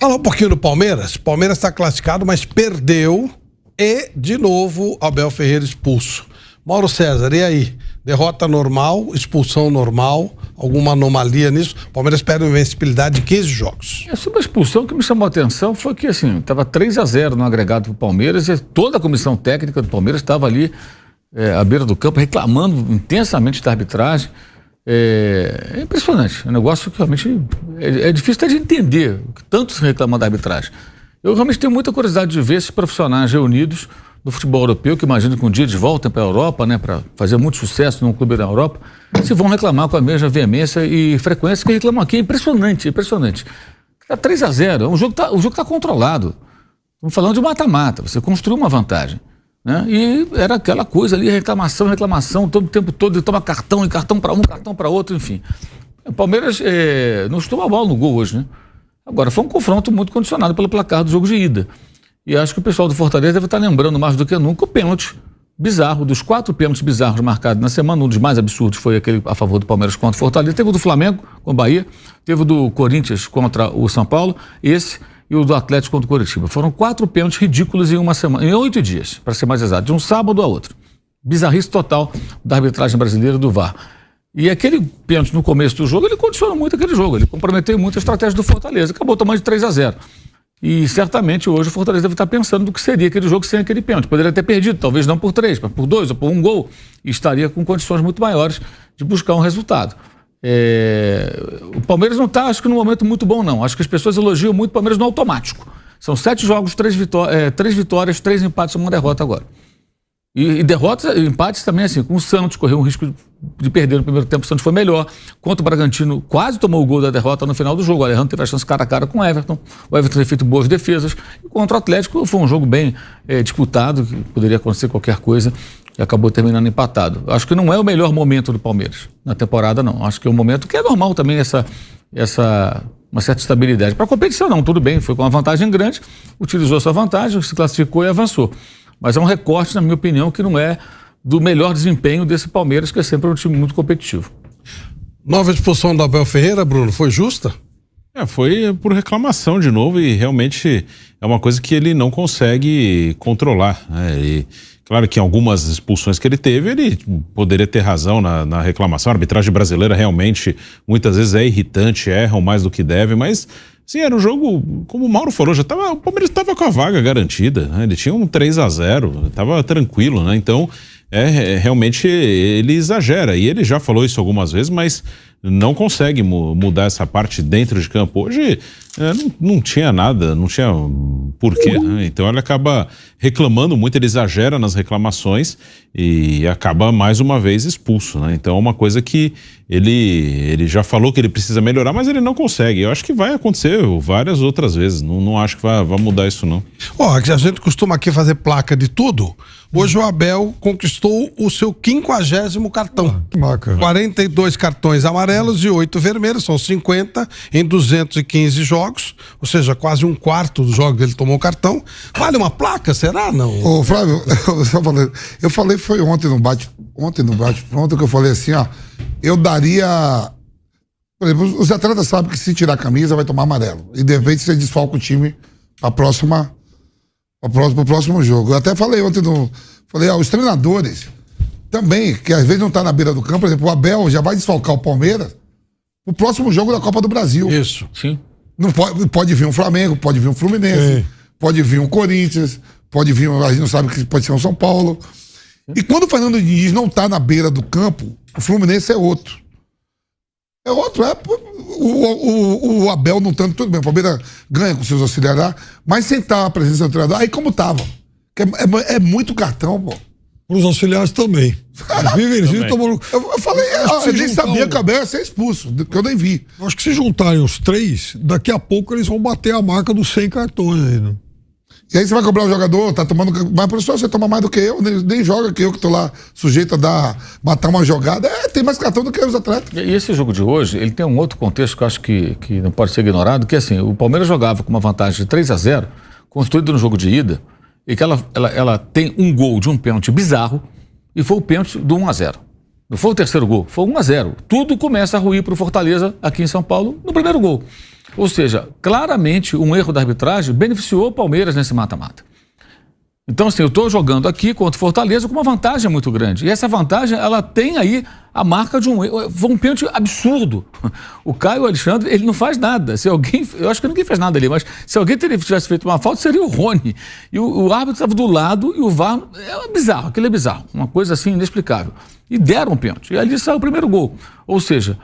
Falar um pouquinho do Palmeiras. Palmeiras está classificado, mas perdeu e, de novo, Abel Ferreira expulso. Mauro César, e aí? Derrota normal, expulsão normal, alguma anomalia nisso? O Palmeiras perde uma invencibilidade de 15 jogos. Sobre a expulsão, o que me chamou a atenção foi que, assim, estava 3-0 no agregado do Palmeiras e toda a comissão técnica do Palmeiras estava ali à beira do campo reclamando intensamente da arbitragem. É impressionante, é um negócio que realmente é difícil até de entender o que tanto se reclama da arbitragem. Eu realmente tenho muita curiosidade de ver esses profissionais reunidos do futebol europeu, que imagino que um dia eles voltem para a Europa, né, para fazer muito sucesso num clube da Europa, se vão reclamar com a mesma veemência e frequência que reclamam aqui. É impressionante, impressionante. Está 3-0, o jogo está controlado. Estamos falando de mata-mata, você construiu uma vantagem, né? E era aquela coisa ali, reclamação, todo o tempo todo, ele toma cartão, e cartão para um, cartão para outro, enfim. O Palmeiras não estou a bola no gol hoje, né? Agora, foi um confronto muito condicionado pelo placar do jogo de ida. E acho que o pessoal do Fortaleza deve estar lembrando mais do que nunca o pênalti bizarro, dos 4 pênaltis bizarros marcados na semana. Um dos mais absurdos foi aquele a favor do Palmeiras contra o Fortaleza. Teve o do Flamengo com o Bahia, teve o do Corinthians contra o São Paulo, esse e o do Atlético contra o Coritiba. Foram 4 pênaltis ridículos em uma semana, em 8 dias, para ser mais exato, de um sábado a outro. Bizarrice total da arbitragem brasileira do VAR. E aquele pênalti no começo do jogo, ele condicionou muito aquele jogo, ele comprometeu muito a estratégia do Fortaleza, acabou tomando de 3-0. E certamente hoje o Fortaleza deve estar pensando do que seria aquele jogo sem aquele pênalti. Poderia ter perdido, talvez não por 3, mas por 2 ou por 1 gol, e estaria com condições muito maiores de buscar um resultado. O Palmeiras não está, acho que, num momento muito bom, não. Acho que as pessoas elogiam muito o Palmeiras no automático. São 7 jogos, 3 vitórias, 3 empates e 1 derrota agora. E derrotas, empates também, assim, com o Santos, correu um risco de perder no primeiro tempo, o Santos foi melhor. Contra o Bragantino, quase tomou o gol da derrota no final do jogo. O Alejandro teve a chance cara a cara com o Everton teve feito boas defesas. E contra o Atlético foi um jogo bem disputado, que poderia acontecer qualquer coisa, e acabou terminando empatado. Acho que não é o melhor momento do Palmeiras na temporada, não. Acho que é um momento que é normal também uma certa estabilidade. Para a competição, não, tudo bem, foi com uma vantagem grande, utilizou a sua vantagem, se classificou e avançou. Mas é um recorte, na minha opinião, que não é do melhor desempenho desse Palmeiras, que é sempre um time muito competitivo. Nova expulsão do Abel Ferreira, Bruno, foi justa? Foi por reclamação de novo e realmente é uma coisa que ele não consegue controlar, né? E claro que em algumas expulsões que ele teve, ele poderia ter razão na reclamação. A arbitragem brasileira realmente muitas vezes é irritante, erram mais do que deve, mas sim, era um jogo, como o Mauro falou, o Palmeiras estava com a vaga garantida, né? Ele tinha um 3-0, estava tranquilo, né? Então, realmente ele exagera, e ele já falou isso algumas vezes, mas não consegue mudar essa parte dentro de campo. Hoje não tinha nada, não tinha porquê, né? Então ele acaba reclamando muito, ele exagera nas reclamações e acaba mais uma vez expulso, né? Então é uma coisa que ele já falou que ele precisa melhorar, mas ele não consegue. Eu acho que vai acontecer várias outras vezes, não acho que vai mudar isso não. A gente costuma aqui fazer placa de tudo. Hoje o Abel conquistou o seu 50º cartão. Que marca. 42 cartões amarelos e 8 vermelhos, são 50 em 215 jogos, ou seja, quase um quarto dos jogos ele tomou cartão. Vale uma placa, será? Não? Ô, Flávio, eu falei foi ontem no bate-pronto que eu falei assim, eu daria... Por exemplo, os atletas sabem que se tirar a camisa vai tomar amarelo. E de repente você desfalca o time pro próximo jogo. Eu até falei ontem os treinadores também, que às vezes não tá na beira do campo, por exemplo, o Abel já vai desfalcar o Palmeiras o próximo jogo da Copa do Brasil. Isso, sim. Não pode vir um Flamengo, pode vir um Fluminense, sim, pode vir um Corinthians, pode vir, a gente não sabe que pode ser um São Paulo. E quando o Fernando Diniz não tá na beira do campo, o Fluminense é outro. O Abel não tanto, tudo bem, o Palmeiras ganha com seus auxiliares, mas sem estar a presença do treinador, aí como tava. É muito cartão, pô. Para os auxiliares também. Eles tomam... Eu falei, eu nem sabia que o Abel ia ser expulso, que eu nem vi. Eu acho que se juntarem os 3, daqui a pouco eles vão bater a marca dos 100 cartões aí, né? E aí você vai cobrar o jogador, tá tomando... Mas, professor, você toma mais do que eu, nem joga que eu que tô lá sujeito a matar uma jogada. Tem mais cartão do que os atletas. E esse jogo de hoje, ele tem um outro contexto que eu acho que não pode ser ignorado, que é assim, o Palmeiras jogava com uma vantagem de 3-0, construído no jogo de ida, e que ela tem um gol de um pênalti bizarro, e foi o pênalti do 1-0. Não foi o terceiro gol, foi 1-0. Tudo começa a ruir para o Fortaleza aqui em São Paulo no primeiro gol. Ou seja, claramente um erro da arbitragem beneficiou o Palmeiras nesse mata-mata. Então, assim, eu estou jogando aqui contra o Fortaleza com uma vantagem muito grande. E essa vantagem, ela tem aí a marca de um pênalti absurdo. O Caio Alexandre, ele não faz nada. Se alguém, eu acho que ninguém fez nada ali, mas se alguém tivesse feito uma falta, seria o Rony. E o árbitro estava do lado e o VAR, é bizarro, aquilo é bizarro. Uma coisa assim inexplicável. E deram um pênalti. E ali saiu o primeiro gol. Ou seja,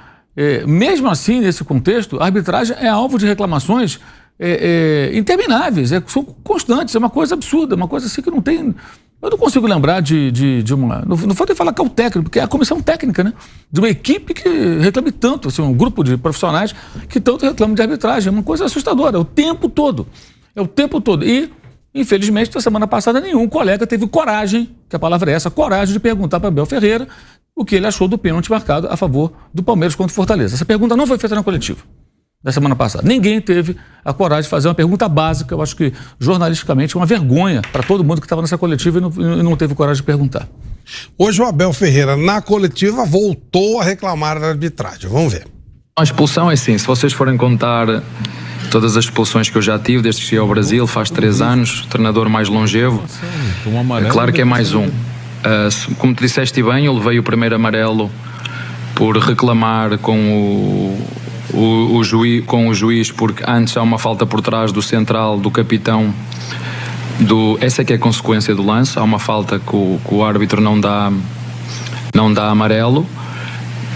mesmo assim, nesse contexto, a arbitragem é alvo de reclamações intermináveis, são constantes, é uma coisa absurda, uma coisa assim que não tem. Eu não consigo lembrar de uma. Não vou falar que é o técnico, porque é a comissão técnica, né? De uma equipe que reclame tanto, assim, um grupo de profissionais que tanto reclamam de arbitragem. É uma coisa assustadora, é o tempo todo. É o tempo todo. E, infelizmente, na semana passada, nenhum colega teve coragem, que a palavra é essa, coragem de perguntar para Abel Ferreira o que ele achou do pênalti marcado a favor do Palmeiras contra o Fortaleza. Essa pergunta não foi feita na coletiva da semana passada. Ninguém teve a coragem de fazer uma pergunta básica. Eu acho que, jornalisticamente, é uma vergonha para todo mundo que estava nessa coletiva e não teve coragem de perguntar. Hoje o Abel Ferreira, na coletiva, voltou a reclamar da arbitragem. Vamos ver. A expulsão é assim, se vocês forem contar todas as expulsões que eu já tive, desde que cheguei ao Brasil, faz 3 anos, treinador mais longevo, é claro que é mais um. Como te disseste bem, eu levei o primeiro amarelo por reclamar com o juiz, porque antes há uma falta por trás do central, do capitão, essa é que é a consequência do lance, há uma falta que o árbitro não dá amarelo.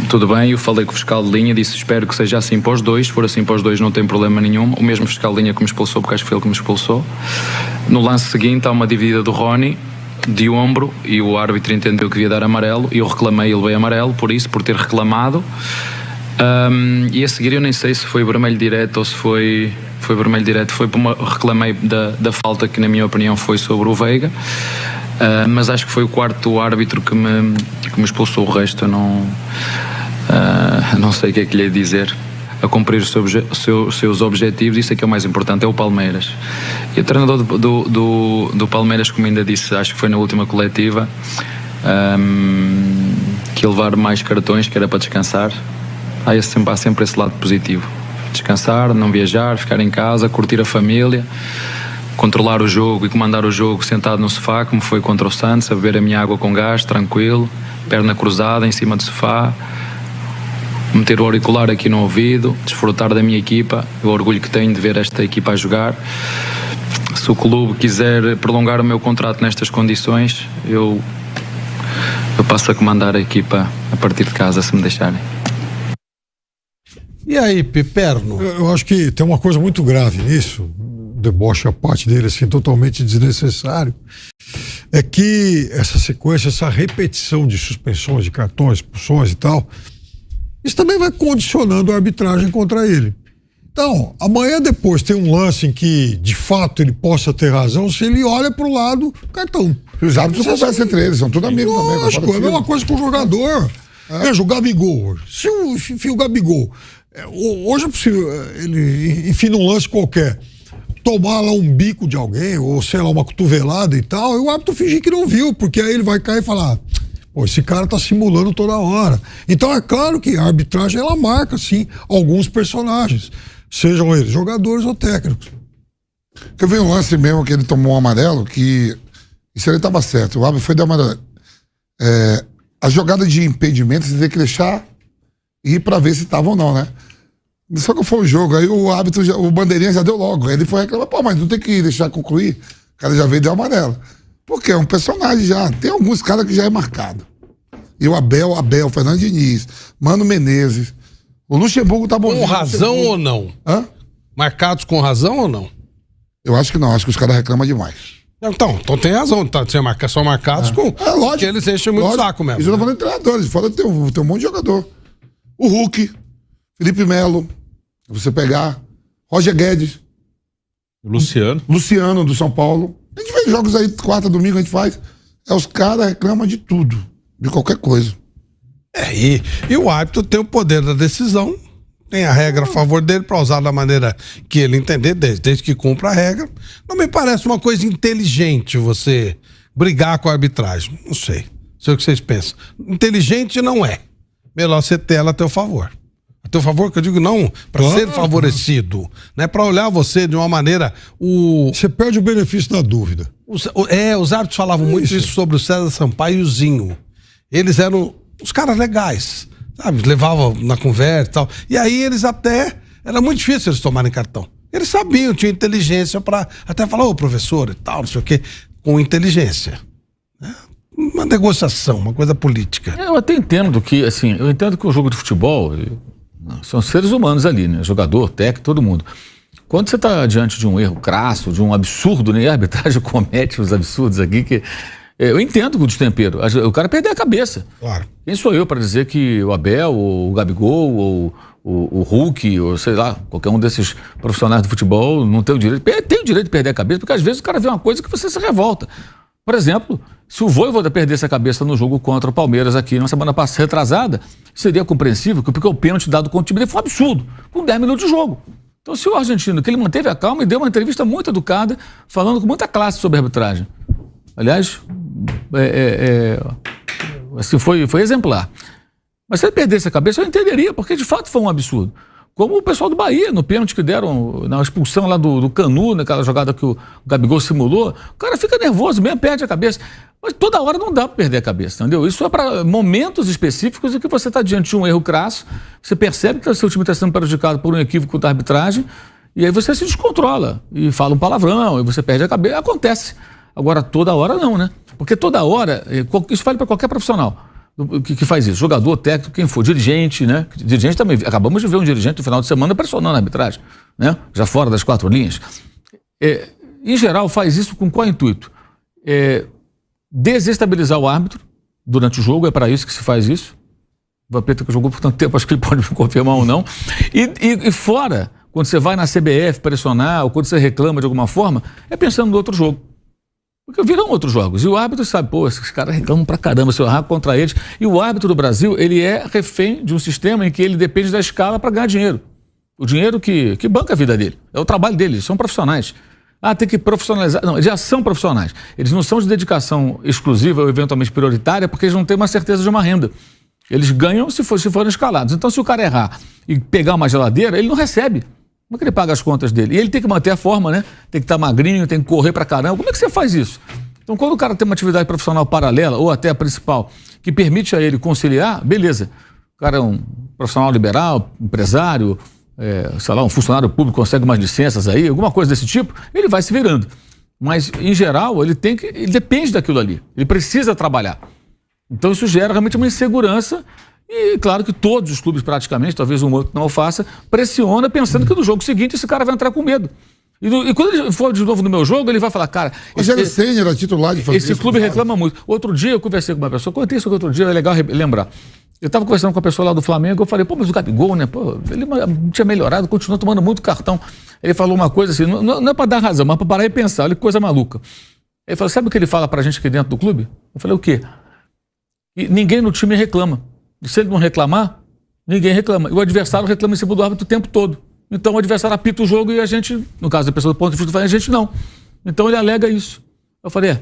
Tudo bem, eu falei com o fiscal de linha, disse espero que seja assim para os dois, se for assim para os dois não tem problema nenhum, o mesmo fiscal de linha que me expulsou, porque acho que foi ele que me expulsou. No lance seguinte há uma dividida do Rony de ombro e o árbitro entendeu que devia dar amarelo e eu reclamei e levei amarelo por ter reclamado. E a seguir eu nem sei se foi vermelho direto ou se foi vermelho direto, reclamei da falta que na minha opinião foi sobre o Veiga, mas acho que foi o quarto árbitro que me expulsou. O resto eu não sei o que é que lhe ia dizer. A cumprir os seus objetivos, isso é que é o mais importante, é o Palmeiras. E o treinador do Palmeiras, como ainda disse, acho que foi na última coletiva, que ia levar mais cartões, que era para descansar. Há sempre esse lado positivo. Descansar, não viajar, ficar em casa, curtir a família, controlar o jogo e comandar o jogo sentado no sofá, como foi contra o Santos, a beber a minha água com gás, tranquilo, perna cruzada em cima do sofá, meter o auricular aqui no ouvido, desfrutar da minha equipa, o orgulho que tenho de ver esta equipa a jogar. Se o clube quiser prolongar o meu contrato nestas condições, eu passo a comandar a equipa a partir de casa, se me deixarem. E aí, Piperno? Eu acho que tem uma coisa muito grave nisso, deboche a parte dele, assim, totalmente desnecessário, é que essa sequência, essa repetição de suspensões, de cartões, expulsões e tal, isso também vai condicionando a arbitragem contra ele. Então, amanhã depois tem um lance em que, de fato, ele possa ter razão, se ele olha pro lado, cartão. Os árbitros conversam entre eles, são tudo amigos também. Lógico, é a mesma coisa com o jogador. Veja, o Gabigol. Se o Gabigol, hoje é possível, ele, enfim, num lance qualquer, tomar lá um bico de alguém, ou sei lá, uma cotovelada e tal, e o árbitro fingir que não viu, porque aí ele vai cair e falar, pô, esse cara tá simulando toda hora. Então é claro que a arbitragem, ela marca, sim, alguns personagens, sejam eles jogadores ou técnicos. Eu vi um lance mesmo que ele tomou um amarelo, que isso ele tava certo, o árbitro foi dar amarelo. A jogada de impedimento você tem que deixar ir pra ver se tava ou não, né? Só que foi o jogo, aí o árbitro, o bandeirinha já deu logo, aí ele foi reclamar, pô, mas não tem que deixar concluir, o cara já veio e deu amarelo. Porque é um personagem já, tem alguns caras que já é marcado. E o Abel, Fernando Diniz, Mano Menezes, o Luxemburgo tá bom. Com razão ou não? Hã? Marcados com razão ou não? Eu acho que não, acho que os caras reclamam demais. Então tem razão, tá, são marcados com... lógico. Porque eles enchem muito o saco mesmo. Isso eu não falando de treinadores, fora tem um monte de jogador. O Hulk, Felipe Melo, você pegar, Roger Guedes, Luciano do São Paulo. A gente vê jogos aí, quarta, domingo, a gente faz. Os caras reclamam de tudo, de qualquer coisa. E o árbitro tem o poder da decisão, tem a regra a favor dele para usar da maneira que ele entender, desde que cumpra a regra. Não me parece uma coisa inteligente você brigar com a arbitragem. Não sei o que vocês pensam. Inteligente não é. Melhor você ter ela a teu favor. teu favor, que eu digo não para ser favorecido, né? Para olhar você de uma maneira... Você perde o benefício da dúvida. Os árbitros falavam muito isso sobre o César Sampaio e o Zinho. Eles eram os caras legais, sabe? Levavam na conversa e tal. E aí eles até... Era muito difícil eles tomarem cartão. Eles sabiam, tinham inteligência para até falar, ô professor e tal, não sei o quê, com inteligência. Né? Uma negociação, uma coisa política. Eu até entendo que, assim, o jogo de futebol são seres humanos ali, né? Jogador, técnico, todo mundo. Quando você está diante de um erro crasso, de um absurdo, né? A arbitragem comete os absurdos aqui que... Eu entendo o destempero. O cara perdeu a cabeça. Claro. Quem sou eu para dizer que o Abel, ou o Gabigol, ou o Hulk, ou sei lá, qualquer um desses profissionais do futebol não tem o direito. Tem o direito de perder a cabeça, porque às vezes o cara vê uma coisa que você se revolta. Por exemplo, se o Vojvoda perdesse a cabeça no jogo contra o Palmeiras aqui na semana passada, retrasada, seria compreensível, porque o pênalti dado contra o time dele foi um absurdo, com 10 minutos de jogo. Então, se o argentino, que ele manteve a calma e deu uma entrevista muito educada, falando com muita classe sobre a arbitragem. Aliás, assim, foi exemplar. Mas se ele perdesse a cabeça, eu entenderia, porque de fato foi um absurdo. Como o pessoal do Bahia, no pênalti que deram, na expulsão lá do Canu, naquela jogada que o Gabigol simulou, o cara fica nervoso mesmo, perde a cabeça. Mas toda hora não dá para perder a cabeça, entendeu? Isso é para momentos específicos em que você está diante de um erro crasso, você percebe que o seu time está sendo prejudicado por um equívoco da arbitragem, e aí você se descontrola, e fala um palavrão, e você perde a cabeça. Acontece. Agora, toda hora não, né? Porque toda hora, isso vale para qualquer profissional que faz isso. Jogador, técnico, quem for, dirigente, né? Dirigente também. Acabamos de ver um dirigente no final de semana pressionando a arbitragem, né? Já fora das 4 linhas. Em geral, faz isso com qual intuito? Desestabilizar o árbitro durante o jogo, é para isso que se faz isso. O Vampeta que jogou por tanto tempo, acho que ele pode me confirmar ou não. E fora, quando você vai na CBF pressionar, ou quando você reclama de alguma forma, é pensando no outro jogo. Porque viram outros jogos. E o árbitro sabe, esses caras reclamam pra caramba se eu errar contra eles. E o árbitro do Brasil, ele é refém de um sistema em que ele depende da escala para ganhar dinheiro. O dinheiro que banca a vida dele. É o trabalho deles, eles são profissionais. Tem que profissionalizar. Não, eles já são profissionais. Eles não são de dedicação exclusiva ou eventualmente prioritária, porque eles não têm uma certeza de uma renda. Eles ganham se forem escalados. Então, se o cara errar e pegar uma geladeira, ele não recebe. Como é que ele paga as contas dele? E ele tem que manter a forma, né? Tem que estar magrinho, tem que correr pra caramba. Como é que você faz isso? Então, quando o cara tem uma atividade profissional paralela, ou até a principal, que permite a ele conciliar, beleza. O cara é um profissional liberal, empresário, sei lá, um funcionário público, consegue umas licenças aí, alguma coisa desse tipo, ele vai se virando. Mas, em geral, ele depende daquilo ali. Ele precisa trabalhar. Então, isso gera realmente uma insegurança. E claro que todos os clubes praticamente, talvez um outro não o faça, pressiona pensando que no jogo seguinte esse cara vai entrar com medo. E quando ele for de novo no meu jogo, ele vai falar, cara... Rogério Ceni era titular de fazer esse clube reclama muito. Outro dia eu conversei com uma pessoa, contei isso outro dia, é legal lembrar. Eu estava conversando com a pessoa lá do Flamengo, eu falei, mas o Gabigol, né, ele tinha melhorado, continuou tomando muito cartão. Ele falou uma coisa assim, não é para dar razão, mas para parar e pensar, olha que coisa maluca. Ele falou, sabe o que ele fala pra gente aqui dentro do clube? Eu falei, o quê? E ninguém no time reclama. E se ele não reclamar, ninguém reclama. E o adversário reclama em cima do árbitro o tempo todo. Então o adversário apita o jogo e a gente, no caso da pessoa do ponto de vista, a gente não. Então ele alega isso. Eu falei,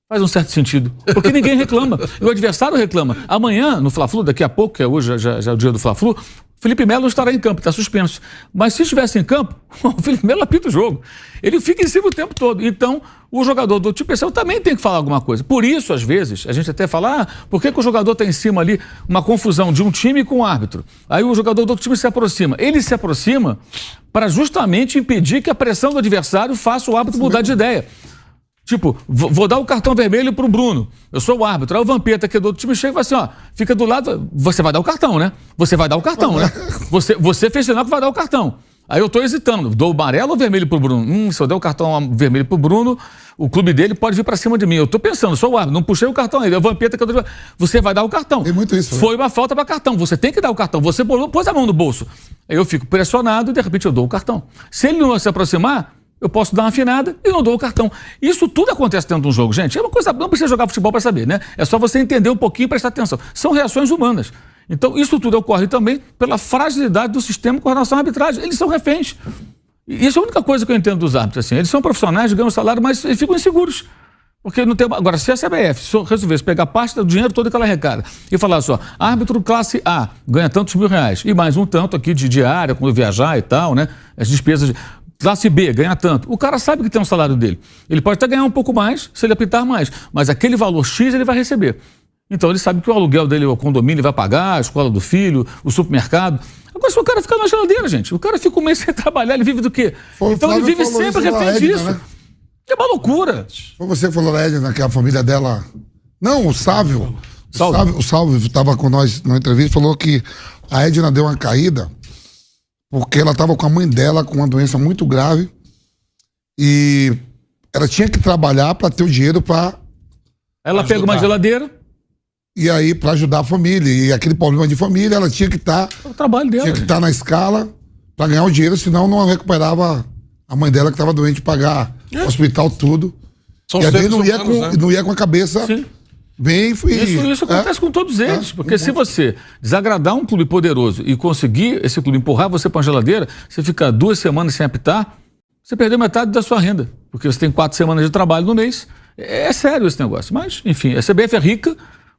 faz um certo sentido. Porque ninguém reclama. E o adversário reclama. Amanhã, no Fla-Flu, daqui a pouco, que é hoje, já é o dia do Fla-Flu, Felipe Melo estará em campo, está suspenso. Mas se estivesse em campo, o Felipe Melo apita o jogo. Ele fica em cima o tempo todo. Então, o jogador do time especial também tem que falar alguma coisa. Por isso, às vezes, a gente até fala, por que o jogador está em cima ali, uma confusão de um time com o árbitro? Aí o jogador do outro time se aproxima. Ele se aproxima para justamente impedir que a pressão do adversário faça o árbitro mudar de ideia. Tipo, vou dar o cartão vermelho pro Bruno. Eu sou o árbitro. Aí o Vampeta, que é do outro time, chega e fala assim, fica do lado, você vai dar o cartão, né? Você vai dar o cartão, né? Você fez sinal que vai dar o cartão. Aí eu tô hesitando, dou o amarelo ou vermelho pro Bruno? Se eu der o cartão vermelho pro Bruno, o clube dele pode vir pra cima de mim. Eu tô pensando, sou o árbitro, não puxei o cartão ainda. É o Vampeta que eu tô... Você vai dar o cartão. Tem muito isso. Foi uma falta pra cartão, você tem que dar o cartão. Você pôs a mão no bolso. Aí eu fico pressionado e de repente eu dou o cartão. Se ele não se aproximar, eu posso dar uma afinada e não dou o cartão. Isso tudo acontece dentro de um jogo, gente. É uma coisa, não precisa jogar futebol para saber, né? É só você entender um pouquinho e prestar atenção. São reações humanas. Então, isso tudo ocorre também pela fragilidade do sistema com relação à arbitragem. Eles são reféns. E isso é a única coisa que eu entendo dos árbitros. Assim. Eles são profissionais, ganham salário, mas eles ficam inseguros. Porque não tem. Agora, se a CBF resolvesse pegar parte do dinheiro todo que ela arrecada e falar só, árbitro classe A ganha tantos R$1.000 e mais um tanto aqui de diária, quando viajar e tal, né? As despesas de classe B ganha tanto. O cara sabe que tem um salário dele. Ele pode até ganhar um pouco mais se ele apitar mais, mas aquele valor X ele vai receber. Então ele sabe que o aluguel dele, o condomínio, ele vai pagar, a escola do filho, o supermercado. Agora, se o cara ficar na geladeira, gente, o cara fica um mês sem trabalhar, ele vive do quê? Então ele vive sempre refém disso. Né? É uma loucura. Foi você que falou da Edna, que a família dela... Não, o Sávio. O Sávio estava com nós na entrevista, falou que a Edna deu uma caída porque ela estava com a mãe dela com uma doença muito grave e ela tinha que trabalhar para ter o dinheiro para... Ela pega uma geladeira... E aí, para ajudar a família. E aquele problema de família, ela tinha que estar... o trabalho dela. Tinha que estar na escala para ganhar o dinheiro, senão não recuperava a mãe dela que estava doente, pagar o hospital, tudo. E às vezes não ia com a cabeça bem... Isso acontece com todos eles. Porque se você desagradar um clube poderoso e conseguir esse clube empurrar você para uma geladeira, você fica 2 semanas sem apitar, você perdeu metade da sua renda. Porque você tem 4 semanas de trabalho no mês. É sério esse negócio. Mas, enfim, a CBF é rica,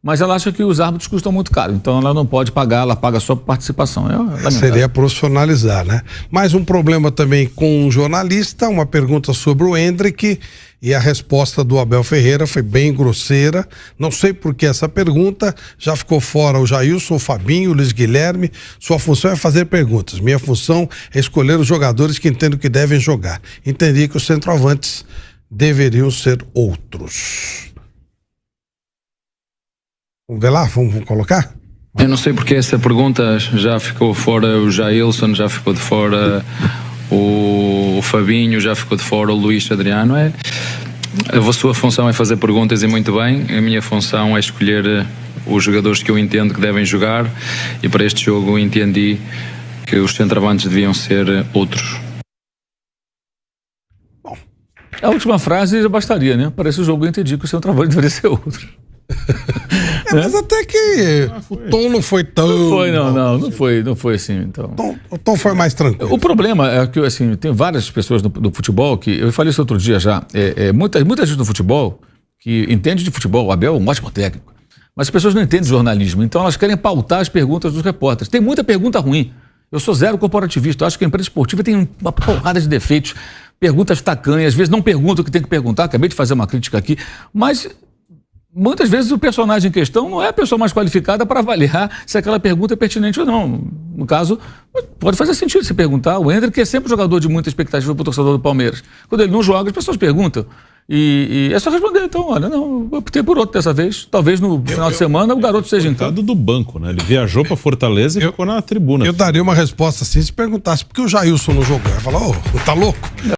mas ela acha que os árbitros custam muito caro. Então ela não pode pagar, ela paga só por participação. Seria profissionalizar, né? Mais um problema também com um jornalista, uma pergunta sobre o Hendrick, e a resposta do Abel Ferreira foi bem grosseira. Não sei por que essa pergunta, já ficou fora o Jailson, o Fabinho, o Luiz Guilherme. Sua função é fazer perguntas. Minha função é escolher os jogadores que entendo que devem jogar. Entendi que os centroavantes deveriam ser outros. Vamos ver lá? Vamos colocar? Eu não sei porque essa pergunta já ficou fora o Jailson, já ficou de fora o Fabinho, já ficou de fora o Luís Adriano. A sua função é fazer perguntas e muito bem. A minha função é escolher os jogadores que eu entendo que devem jogar e para este jogo entendi que os centroavantes deviam ser outros. Bom, a última frase já bastaria, né? Para esse jogo eu entendi que o centroavante deveria ser outro. Mas até que o tom não foi tão... Não foi assim. Então. O tom foi mais tranquilo. O problema é que, assim, tem várias pessoas do futebol que, eu falei isso outro dia já, muita gente do futebol que entende de futebol, o Abel é um ótimo técnico, mas as pessoas não entendem de jornalismo, então elas querem pautar as perguntas dos repórteres. Tem muita pergunta ruim. Eu sou zero corporativista, eu acho que a imprensa esportiva tem uma porrada de defeitos, perguntas tacanhas, às vezes não pergunta o que tem que perguntar, acabei de fazer uma crítica aqui, mas... muitas vezes o personagem em questão não é a pessoa mais qualificada para avaliar se aquela pergunta é pertinente ou não. No caso, pode fazer sentido se perguntar. O Hendrick é sempre um jogador de muita expectativa para o torcedor do Palmeiras. Quando ele não joga, as pessoas perguntam. E é só responder. Então, olha, não, eu optei por outro dessa vez. Talvez no final de semana o garoto seja em campo. Do banco, né? Ele viajou para Fortaleza e ficou na tribuna. Eu daria uma resposta assim se perguntasse por que o Jailson não jogou. Eu ia falar, tá louco?